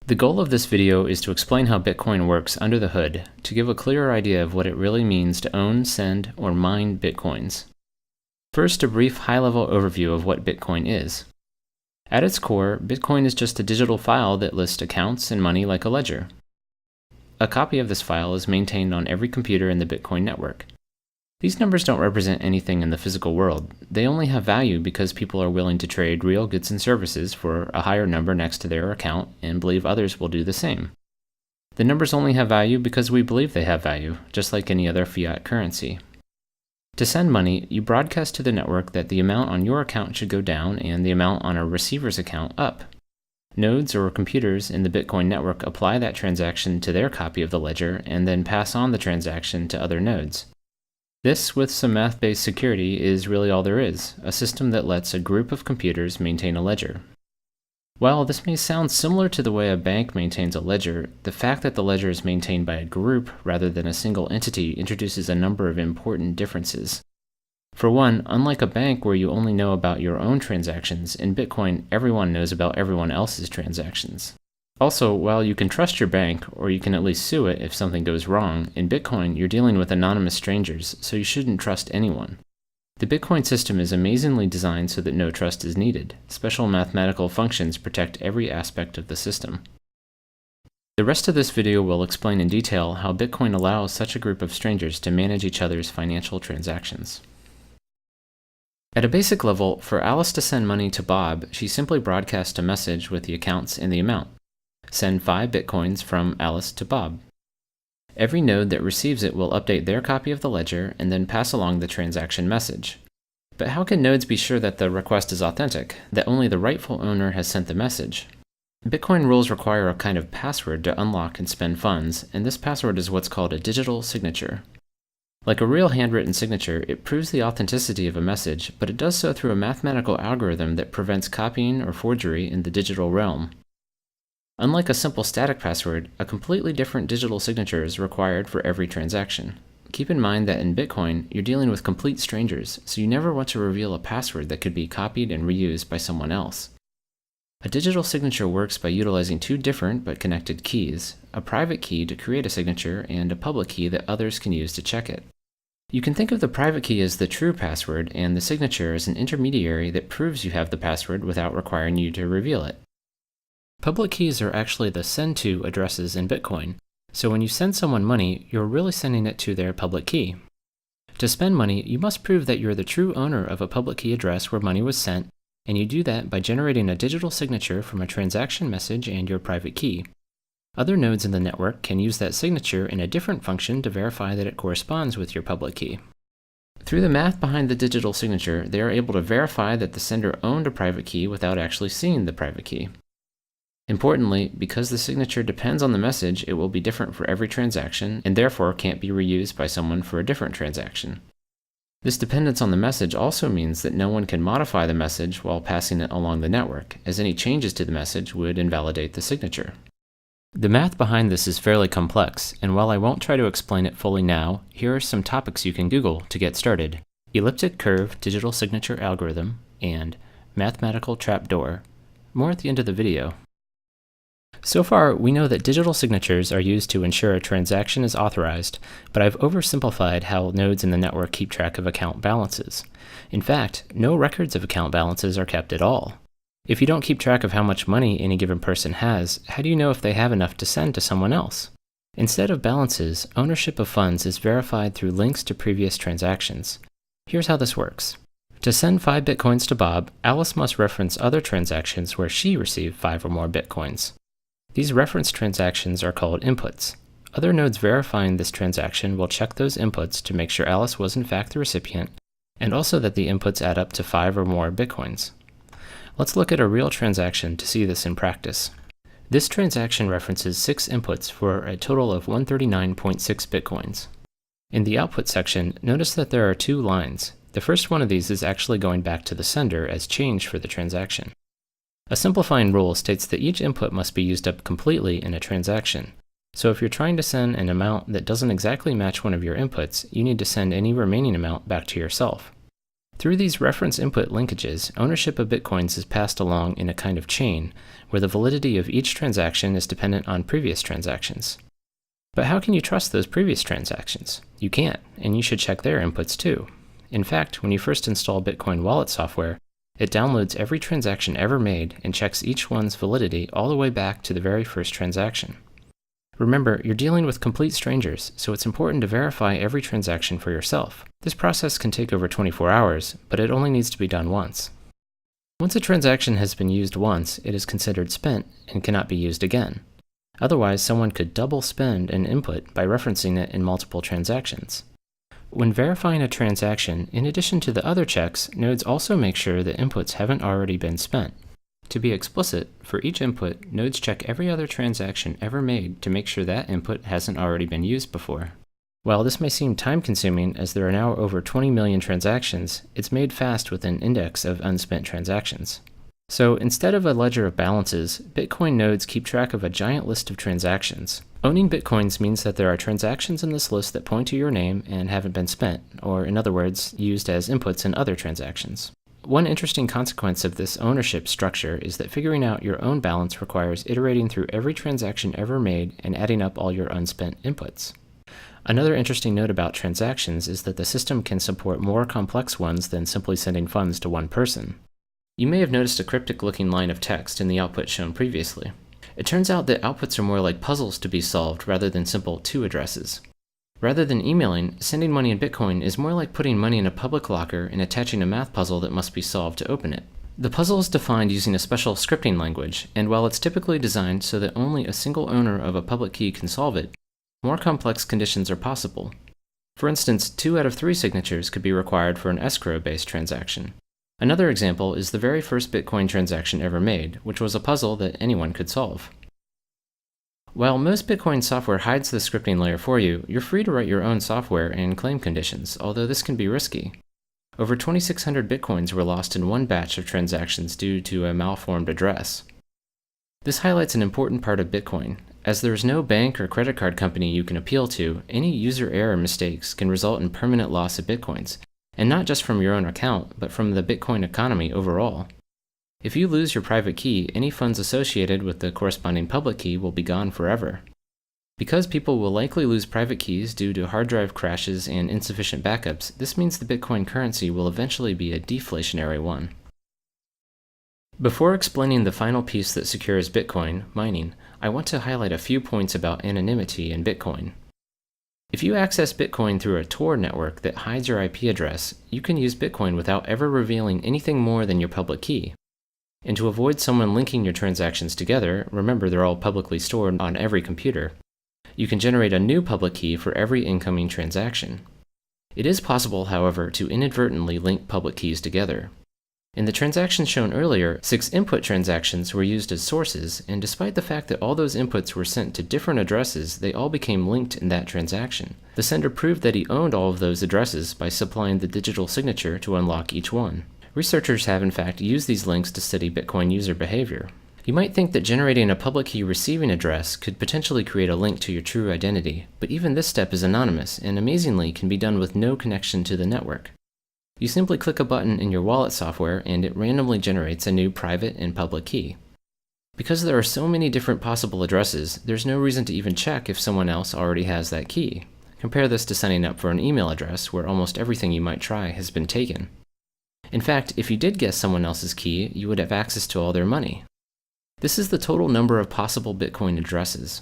The goal of this video is to explain how Bitcoin works under the hood, to give a clearer idea of what it really means to own, send, or mine Bitcoins. First, a brief high-level overview of what Bitcoin is. At its core, Bitcoin is just a digital file that lists accounts and money like a ledger. A copy of this file is maintained on every computer in the Bitcoin network. These numbers don't represent anything in the physical world. They only have value because people are willing to trade real goods and services for a higher number next to their account and believe others will do the same. The numbers only have value because we believe they have value, just like any other fiat currency. To send money, you broadcast to the network that the amount on your account should go down and the amount on a receiver's account up. Nodes or computers in the Bitcoin network apply that transaction to their copy of the ledger and then pass on the transaction to other nodes. This, with some math-based security, is really all there is, a system that lets a group of computers maintain a ledger. While this may sound similar to the way a bank maintains a ledger, the fact that the ledger is maintained by a group rather than a single entity introduces a number of important differences. For one, unlike a bank where you only know about your own transactions, in Bitcoin everyone knows about everyone else's transactions. Also, while you can trust your bank, or you can at least sue it if something goes wrong, in Bitcoin you're dealing with anonymous strangers, so you shouldn't trust anyone. The Bitcoin system is amazingly designed so that no trust is needed. Special mathematical functions protect every aspect of the system. The rest of this video will explain in detail how Bitcoin allows such a group of strangers to manage each other's financial transactions. At a basic level, for Alice to send money to Bob, she simply broadcasts a message with the accounts and the amount. Send 5 Bitcoins from Alice to Bob. Every node that receives it will update their copy of the ledger and then pass along the transaction message. But how can nodes be sure that the request is authentic, that only the rightful owner has sent the message? Bitcoin rules require a kind of password to unlock and spend funds, and this password is what's called a digital signature. Like a real handwritten signature, it proves the authenticity of a message, but it does so through a mathematical algorithm that prevents copying or forgery in the digital realm. Unlike a simple static password, a completely different digital signature is required for every transaction. Keep in mind that in Bitcoin, you're dealing with complete strangers, so you never want to reveal a password that could be copied and reused by someone else. A digital signature works by utilizing 2 different but connected keys, a private key to create a signature and a public key that others can use to check it. You can think of the private key as the true password and the signature as an intermediary that proves you have the password without requiring you to reveal it. Public keys are actually the send to addresses in Bitcoin, so when you send someone money, you're really sending it to their public key. To spend money, you must prove that you're the true owner of a public key address where money was sent, and you do that by generating a digital signature from a transaction message and your private key. Other nodes in the network can use that signature in a different function to verify that it corresponds with your public key. Through the math behind the digital signature, they are able to verify that the sender owned a private key without actually seeing the private key. Importantly, because the signature depends on the message, it will be different for every transaction and therefore can't be reused by someone for a different transaction. This dependence on the message also means that no one can modify the message while passing it along the network, as any changes to the message would invalidate the signature. The math behind this is fairly complex, and while I won't try to explain it fully now, here are some topics you can Google to get started: elliptic curve digital signature algorithm and mathematical trapdoor. More at the end of the video. So far, we know that digital signatures are used to ensure a transaction is authorized, but I've oversimplified how nodes in the network keep track of account balances. In fact, no records of account balances are kept at all. If you don't keep track of how much money any given person has, how do you know if they have enough to send to someone else? Instead of balances, ownership of funds is verified through links to previous transactions. Here's how this works. To send 5 Bitcoins to Bob, Alice must reference other transactions where she received 5 or more Bitcoins. These reference transactions are called inputs. Other nodes verifying this transaction will check those inputs to make sure Alice was in fact the recipient, and also that the inputs add up to 5 or more Bitcoins. Let's look at a real transaction to see this in practice. This transaction references 6 inputs for a total of 139.6 Bitcoins. In the output section, notice that there are 2 lines. The first one of these is actually going back to the sender as change for the transaction. A simplifying rule states that each input must be used up completely in a transaction. So if you're trying to send an amount that doesn't exactly match one of your inputs, you need to send any remaining amount back to yourself. Through these reference input linkages, ownership of Bitcoins is passed along in a kind of chain, where the validity of each transaction is dependent on previous transactions. But how can you trust those previous transactions? You can't, and you should check their inputs too. In fact, when you first install Bitcoin wallet software, it downloads every transaction ever made and checks each one's validity all the way back to the very first transaction. Remember, you're dealing with complete strangers, so it's important to verify every transaction for yourself. This process can take over 24 hours, but it only needs to be done once. Once a transaction has been used once, it is considered spent and cannot be used again. Otherwise, someone could double spend an input by referencing it in multiple transactions. When verifying a transaction, in addition to the other checks, nodes also make sure that inputs haven't already been spent. To be explicit, for each input, nodes check every other transaction ever made to make sure that input hasn't already been used before. While this may seem time-consuming as there are now over 20 million transactions, it's made fast with an index of unspent transactions. So instead of a ledger of balances, Bitcoin nodes keep track of a giant list of transactions. Owning Bitcoins means that there are transactions in this list that point to your name and haven't been spent, or in other words, used as inputs in other transactions. One interesting consequence of this ownership structure is that figuring out your own balance requires iterating through every transaction ever made and adding up all your unspent inputs. Another interesting note about transactions is that the system can support more complex ones than simply sending funds to one person. You may have noticed a cryptic-looking line of text in the output shown previously. It turns out that outputs are more like puzzles to be solved rather than simple to addresses. Rather than emailing, sending money in Bitcoin is more like putting money in a public locker and attaching a math puzzle that must be solved to open it. The puzzle is defined using a special scripting language, and while it's typically designed so that only a single owner of a public key can solve it, more complex conditions are possible. For instance, 2 out of 3 signatures could be required for an escrow-based transaction. Another example is the very first Bitcoin transaction ever made, which was a puzzle that anyone could solve. While most Bitcoin software hides the scripting layer for you, you're free to write your own software and claim conditions, although this can be risky. Over 2,600 Bitcoins were lost in one batch of transactions due to a malformed address. This highlights an important part of Bitcoin. As there is no bank or credit card company you can appeal to, any user error mistakes can result in permanent loss of Bitcoins, and not just from your own account, but from the Bitcoin economy overall. If you lose your private key, any funds associated with the corresponding public key will be gone forever. Because people will likely lose private keys due to hard drive crashes and insufficient backups, this means the Bitcoin currency will eventually be a deflationary one. Before explaining the final piece that secures Bitcoin, mining, I want to highlight a few points about anonymity in Bitcoin. If you access Bitcoin through a Tor network that hides your IP address, you can use Bitcoin without ever revealing anything more than your public key. And to avoid someone linking your transactions together, remember they're all publicly stored on every computer, you can generate a new public key for every incoming transaction. It is possible, however, to inadvertently link public keys together. In the transactions shown earlier, 6 input transactions were used as sources, and despite the fact that all those inputs were sent to different addresses, they all became linked in that transaction. The sender proved that he owned all of those addresses by supplying the digital signature to unlock each one. Researchers have in fact used these links to study Bitcoin user behavior. You might think that generating a public key receiving address could potentially create a link to your true identity, but even this step is anonymous and amazingly can be done with no connection to the network. You simply click a button in your wallet software and it randomly generates a new private and public key. Because there are so many different possible addresses, there's no reason to even check if someone else already has that key. Compare this to signing up for an email address where almost everything you might try has been taken. In fact, if you did guess someone else's key, you would have access to all their money. This is the total number of possible Bitcoin addresses.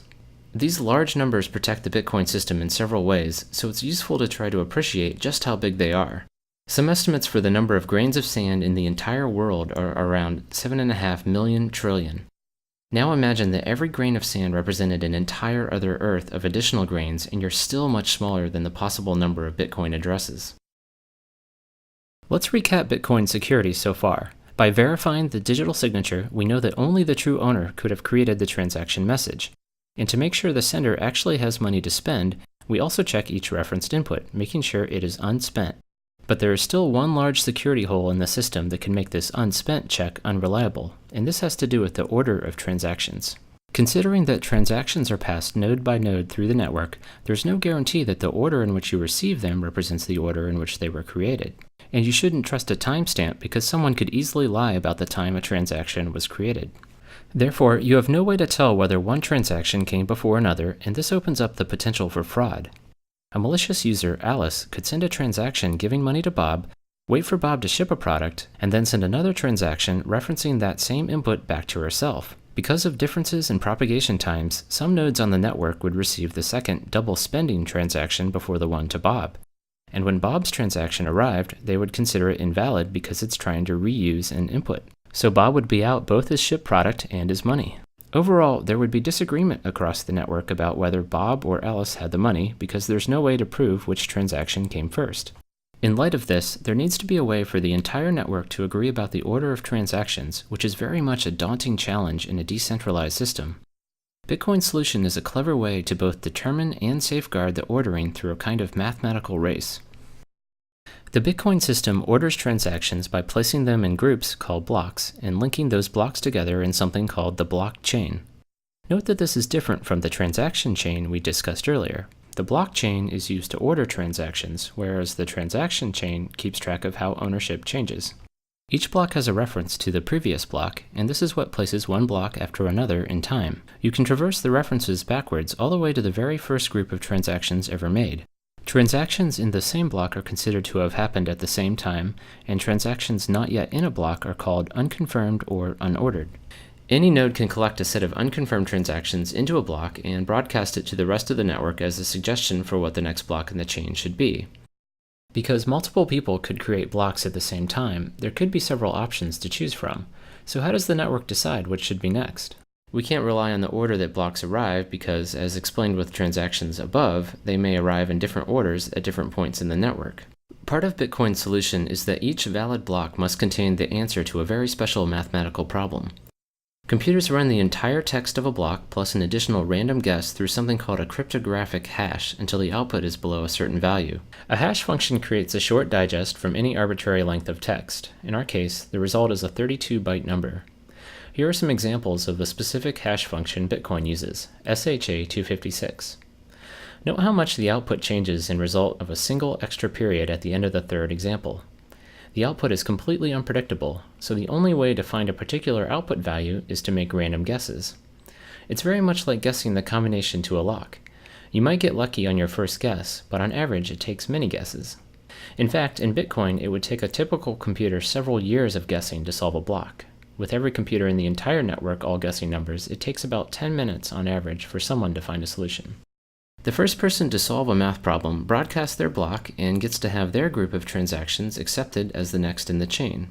These large numbers protect the Bitcoin system in several ways, so it's useful to try to appreciate just how big they are. Some estimates for the number of grains of sand in the entire world are around 7.5 million trillion. Now imagine that every grain of sand represented an entire other Earth of additional grains, and you're still much smaller than the possible number of Bitcoin addresses. Let's recap Bitcoin security so far. By verifying the digital signature, we know that only the true owner could have created the transaction message. And to make sure the sender actually has money to spend, we also check each referenced input, making sure it is unspent. But there is still one large security hole in the system that can make this unspent check unreliable, and this has to do with the order of transactions. Considering that transactions are passed node by node through the network, there's no guarantee that the order in which you receive them represents the order in which they were created. And you shouldn't trust a timestamp because someone could easily lie about the time a transaction was created. Therefore, you have no way to tell whether one transaction came before another, and this opens up the potential for fraud. A malicious user, Alice, could send a transaction giving money to Bob, wait for Bob to ship a product, and then send another transaction referencing that same input back to herself. Because of differences in propagation times, some nodes on the network would receive the second double spending transaction before the one to Bob. And when Bob's transaction arrived, they would consider it invalid because it's trying to reuse an input. So Bob would be out both his shipped product and his money. Overall, there would be disagreement across the network about whether Bob or Alice had the money because there's no way to prove which transaction came first. In light of this, there needs to be a way for the entire network to agree about the order of transactions, which is very much a daunting challenge in a decentralized system. Bitcoin's solution is a clever way to both determine and safeguard the ordering through a kind of mathematical race. The Bitcoin system orders transactions by placing them in groups called blocks and linking those blocks together in something called the blockchain. Note that this is different from the transaction chain we discussed earlier. The blockchain is used to order transactions, whereas the transaction chain keeps track of how ownership changes. Each block has a reference to the previous block, and this is what places one block after another in time. You can traverse the references backwards all the way to the very first group of transactions ever made. Transactions in the same block are considered to have happened at the same time, and transactions not yet in a block are called unconfirmed or unordered. Any node can collect a set of unconfirmed transactions into a block and broadcast it to the rest of the network as a suggestion for what the next block in the chain should be. Because multiple people could create blocks at the same time, there could be several options to choose from. So how does the network decide what should be next? We can't rely on the order that blocks arrive because, as explained with transactions above, they may arrive in different orders at different points in the network. Part of Bitcoin's solution is that each valid block must contain the answer to a very special mathematical problem. Computers run the entire text of a block plus an additional random guess through something called a cryptographic hash until the output is below a certain value. A hash function creates a short digest from any arbitrary length of text. In our case, the result is a 32-byte number. Here are some examples of the specific hash function Bitcoin uses, SHA-256. Note how much the output changes in result of a single extra period at the end of the third example. The output is completely unpredictable, so the only way to find a particular output value is to make random guesses. It's very much like guessing the combination to a lock. You might get lucky on your first guess, but on average it takes many guesses. In fact, in Bitcoin, it would take a typical computer several years of guessing to solve a block. With every computer in the entire network all guessing numbers, it takes about 10 minutes on average for someone to find a solution. The first person to solve a math problem broadcasts their block and gets to have their group of transactions accepted as the next in the chain.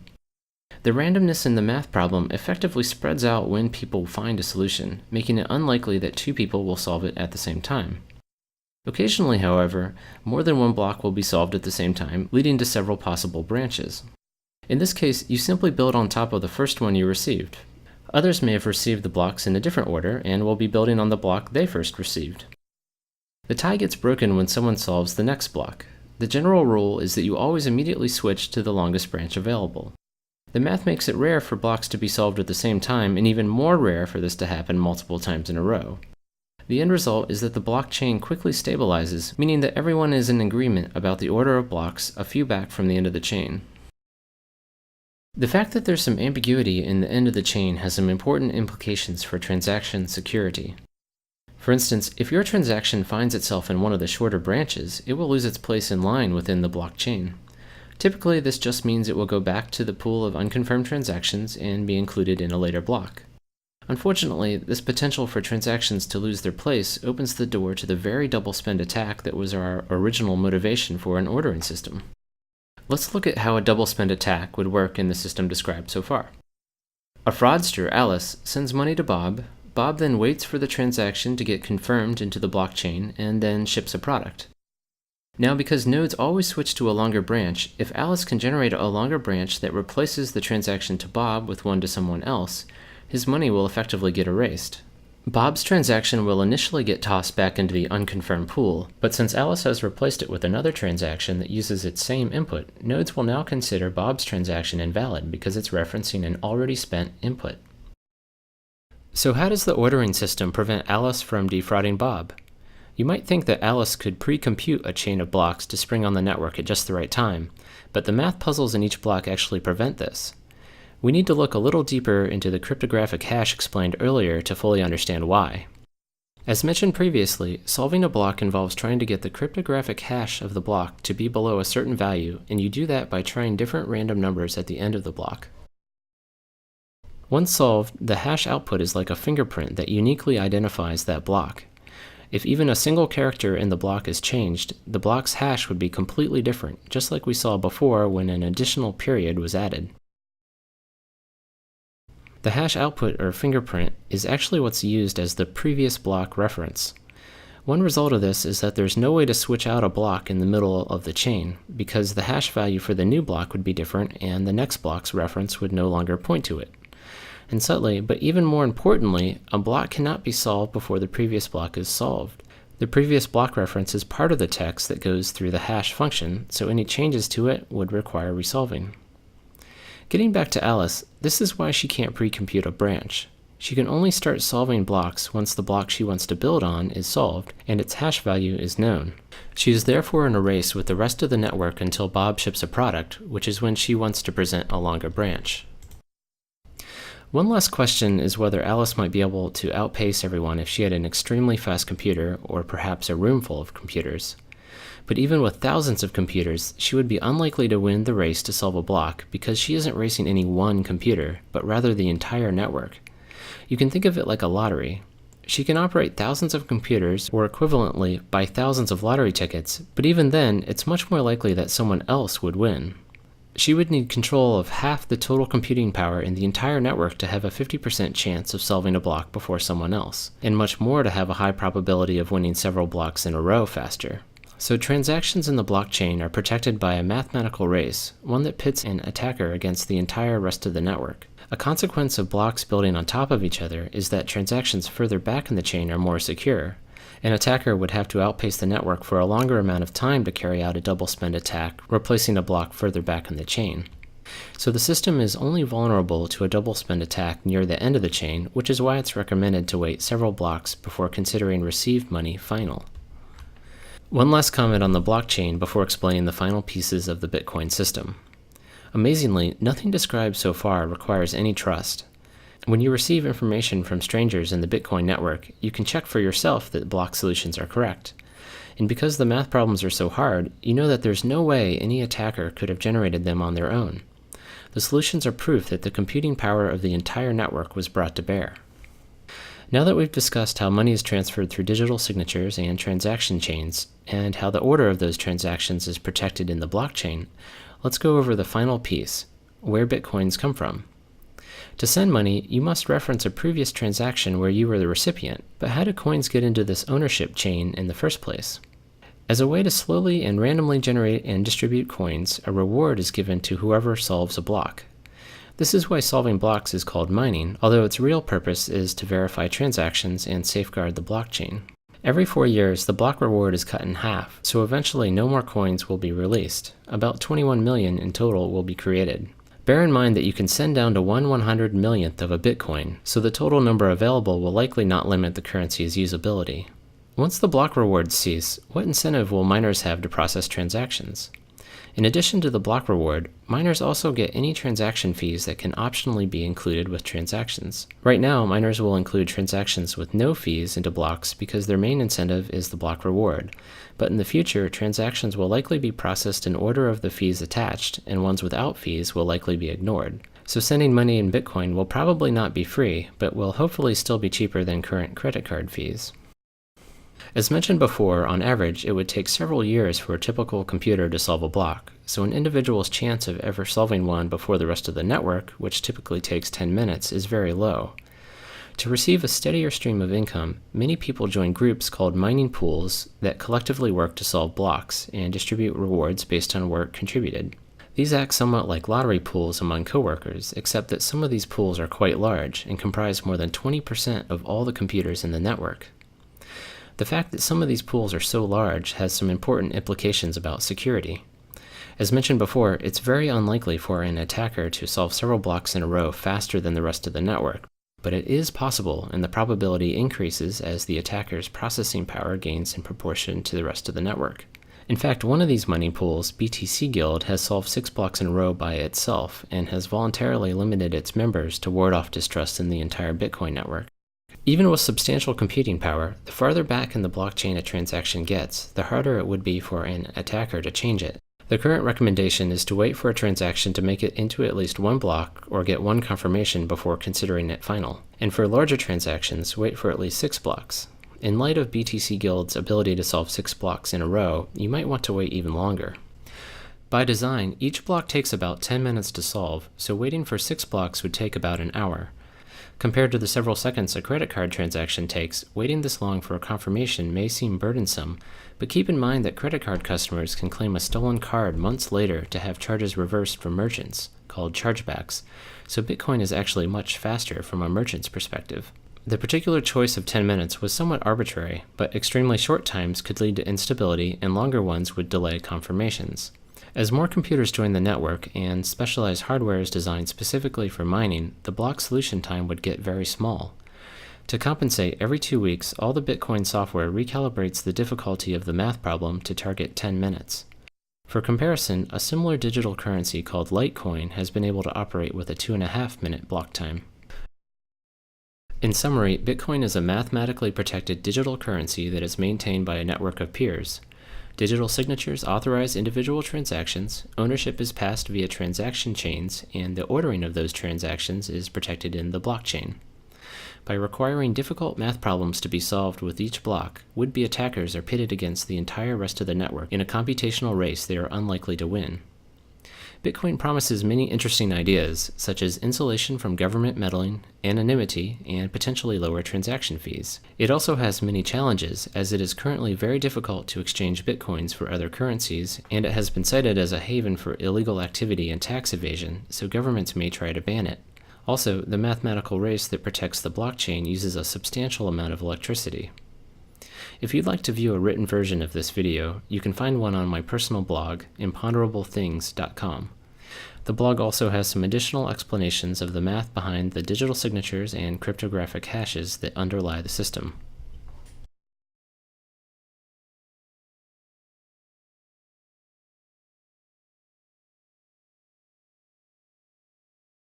The randomness in the math problem effectively spreads out when people find a solution, making it unlikely that two people will solve it at the same time. Occasionally, however, more than one block will be solved at the same time, leading to several possible branches. In this case, you simply build on top of the first one you received. Others may have received the blocks in a different order and will be building on the block they first received. The tie gets broken when someone solves the next block. The general rule is that you always immediately switch to the longest branch available. The math makes it rare for blocks to be solved at the same time, and even more rare for this to happen multiple times in a row. The end result is that the blockchain quickly stabilizes, meaning that everyone is in agreement about the order of blocks a few back from the end of the chain. The fact that there's some ambiguity in the end of the chain has some important implications for transaction security. For instance, if your transaction finds itself in one of the shorter branches, it will lose its place in line within the blockchain. Typically, this just means it will go back to the pool of unconfirmed transactions and be included in a later block. Unfortunately, this potential for transactions to lose their place opens the door to the very double spend attack that was our original motivation for an ordering system. Let's look at how a double spend attack would work in the system described so far. A fraudster, Alice, sends money to Bob. Bob then waits for the transaction to get confirmed into the blockchain and then ships a product. Now, because nodes always switch to a longer branch, if Alice can generate a longer branch that replaces the transaction to Bob with one to someone else, his money will effectively get erased. Bob's transaction will initially get tossed back into the unconfirmed pool, but since Alice has replaced it with another transaction that uses its same input, nodes will now consider Bob's transaction invalid because it's referencing an already spent input. So how does the ordering system prevent Alice from defrauding Bob? You might think that Alice could pre-compute a chain of blocks to spring on the network at just the right time, but the math puzzles in each block actually prevent this. We need to look a little deeper into the cryptographic hash explained earlier to fully understand why. As mentioned previously, solving a block involves trying to get the cryptographic hash of the block to be below a certain value, and you do that by trying different random numbers at the end of the block. Once solved, the hash output is like a fingerprint that uniquely identifies that block. If even a single character in the block is changed, the block's hash would be completely different, just like we saw before when an additional period was added. The hash output, or fingerprint, is actually what's used as the previous block reference. One result of this is that there's no way to switch out a block in the middle of the chain, because the hash value for the new block would be different and the next block's reference would no longer point to it. And subtly, but even more importantly, a block cannot be solved before the previous block is solved. The previous block reference is part of the text that goes through the hash function, so any changes to it would require resolving. Getting back to Alice, this is why she can't pre-compute a branch. She can only start solving blocks once the block she wants to build on is solved and its hash value is known. She is therefore in a race with the rest of the network until Bob ships a product, which is when she wants to present a longer branch. One last question is whether Alice might be able to outpace everyone if she had an extremely fast computer, or perhaps a room full of computers. But even with thousands of computers, she would be unlikely to win the race to solve a block because she isn't racing any one computer, but rather the entire network. You can think of it like a lottery. She can operate thousands of computers, or equivalently buy thousands of lottery tickets, but even then, it's much more likely that someone else would win. She would need control of half the total computing power in the entire network to have a 50% chance of solving a block before someone else, and much more to have a high probability of winning several blocks in a row faster. So transactions in the blockchain are protected by a mathematical race, one that pits an attacker against the entire rest of the network. A consequence of blocks building on top of each other is that transactions further back in the chain are more secure. An attacker would have to outpace the network for a longer amount of time to carry out a double spend attack, replacing a block further back in the chain. So the system is only vulnerable to a double spend attack near the end of the chain, which is why it's recommended to wait several blocks before considering received money final. One last comment on the blockchain before explaining the final pieces of the Bitcoin system. Amazingly, nothing described so far requires any trust. When you receive information from strangers in the Bitcoin network, you can check for yourself that block solutions are correct. And because the math problems are so hard, you know that there's no way any attacker could have generated them on their own. The solutions are proof that the computing power of the entire network was brought to bear. Now that we've discussed how money is transferred through digital signatures and transaction chains, and how the order of those transactions is protected in the blockchain, let's go over the final piece, where Bitcoins come from. To send money, you must reference a previous transaction where you were the recipient, but how do coins get into this ownership chain in the first place? As a way to slowly and randomly generate and distribute coins, a reward is given to whoever solves a block. This is why solving blocks is called mining, although its real purpose is to verify transactions and safeguard the blockchain. Every 4 years, the block reward is cut in half, so eventually no more coins will be released. About 21 million in total will be created. Bear in mind that you can send down to 1/100 millionth of a Bitcoin, so the total number available will likely not limit the currency's usability. Once the block rewards cease, what incentive will miners have to process transactions? In addition to the block reward, miners also get any transaction fees that can optionally be included with transactions. Right now, miners will include transactions with no fees into blocks because their main incentive is the block reward. But in the future, transactions will likely be processed in order of the fees attached, and ones without fees will likely be ignored. So sending money in Bitcoin will probably not be free, but will hopefully still be cheaper than current credit card fees. As mentioned before, on average, it would take several years for a typical computer to solve a block, so an individual's chance of ever solving one before the rest of the network, which typically takes 10 minutes, is very low. To receive a steadier stream of income, many people join groups called mining pools that collectively work to solve blocks and distribute rewards based on work contributed. These act somewhat like lottery pools among coworkers, except that some of these pools are quite large and comprise more than 20% of all the computers in the network. The fact that some of these pools are so large has some important implications about security. As mentioned before, it's very unlikely for an attacker to solve several blocks in a row faster than the rest of the network. But it is possible, and the probability increases as the attacker's processing power gains in proportion to the rest of the network. In fact, one of these money pools, BTC Guild, has solved 6 blocks in a row by itself and has voluntarily limited its members to ward off distrust in the entire Bitcoin network. Even with substantial computing power, the farther back in the blockchain a transaction gets, the harder it would be for an attacker to change it. The current recommendation is to wait for a transaction to make it into at least one block or get one confirmation before considering it final. And for larger transactions, wait for at least 6 blocks. In light of BTC Guild's ability to solve 6 blocks in a row, you might want to wait even longer. By design, each block takes about 10 minutes to solve, so waiting for 6 blocks would take about an hour. Compared to the several seconds a credit card transaction takes, waiting this long for a confirmation may seem burdensome, but keep in mind that credit card customers can claim a stolen card months later to have charges reversed from merchants, called chargebacks, so Bitcoin is actually much faster from a merchant's perspective. The particular choice of 10 minutes was somewhat arbitrary, but extremely short times could lead to instability and longer ones would delay confirmations. As more computers join the network and specialized hardware is designed specifically for mining, the block solution time would get very small. To compensate, every 2 weeks, all the Bitcoin software recalibrates the difficulty of the math problem to target 10 minutes. For comparison, a similar digital currency called Litecoin has been able to operate with a 2.5-minute block time. In summary, Bitcoin is a mathematically protected digital currency that is maintained by a network of peers. Digital signatures authorize individual transactions, ownership is passed via transaction chains, and the ordering of those transactions is protected in the blockchain. By requiring difficult math problems to be solved with each block, would-be attackers are pitted against the entire rest of the network in a computational race they are unlikely to win. Bitcoin promises many interesting ideas, such as insulation from government meddling, anonymity, and potentially lower transaction fees. It also has many challenges, as it is currently very difficult to exchange Bitcoins for other currencies, and it has been cited as a haven for illegal activity and tax evasion, so governments may try to ban it. Also, the mathematical race that protects the blockchain uses a substantial amount of electricity. If you'd like to view a written version of this video, you can find one on my personal blog, imponderablethings.com. The blog also has some additional explanations of the math behind the digital signatures and cryptographic hashes that underlie the system.